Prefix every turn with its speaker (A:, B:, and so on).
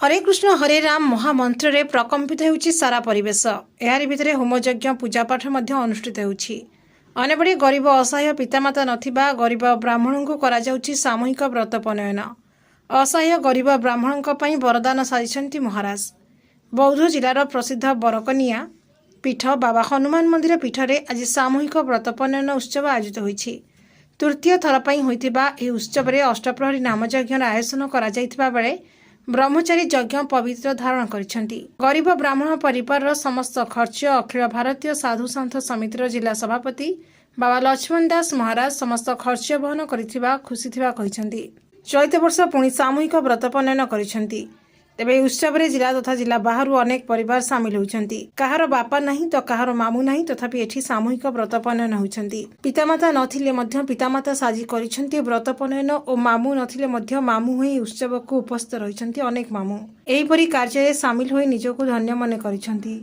A: हरे कृष्ण हरे राम महामंत्र रे प्रकम्पित होउछि सारा परिवेश। एहारि भितरे होमयज्ञ पूजापाठ मध्य अनुष्ठित होउछि। अनेबड़ी गरीब असहाय पितामाता नथिबा गरीब ब्राह्मण को करा जाउछि सामूहिक व्रत पनयन। असहाय गरीब ब्राह्मण पई वरदान साजिछन्ति महाराज। बौद्ध जिलार प्रसिद्ध बरकनिया पीठ बाबा हनुमान मंदिर पीठरे आज सामूहिक व्रत पनयन उत्सव आयोजित होइछि। तृतीय थर पई होइतिबा एही उत्सव रे अष्टप्रहरी नामयज्ञर आयोजन करा जाइतिबा बेले ब्रह्मचारी यज्ञ पवित्र धारण करिसेंति। गरीब ब्राह्मण परिवार समस्त खर्च अखिल भारतीय साधु सन्थ समितिर जिला सभापति बाबा लक्ष्मण दास महाराज समस्त खर्च वहन करिथिबा खुशी थिबा कहिसेंति। चलित वर्ष पुणी सामूहिक व्रत पनयन करिसेंति। तेबे उत्सव रे जिला तथा जिला बाहरु अनेक परिवार सामिल होइछन्ति। काहार बापा नहीं तो काहार मामू नहीं तथापि एठी सामूहिक व्रत पनयन होइछन्ति। पितामाता नथिले मध्य पितामाता साजी करिछन्ति व्रत पनयन और मामू नथिले मध्य मामू होई उत्सव को उपस्थित रहिछन्ति। अनेक मामू एही परी कार्य रे सामिल होई निजको धन्य मने करिछन्ति।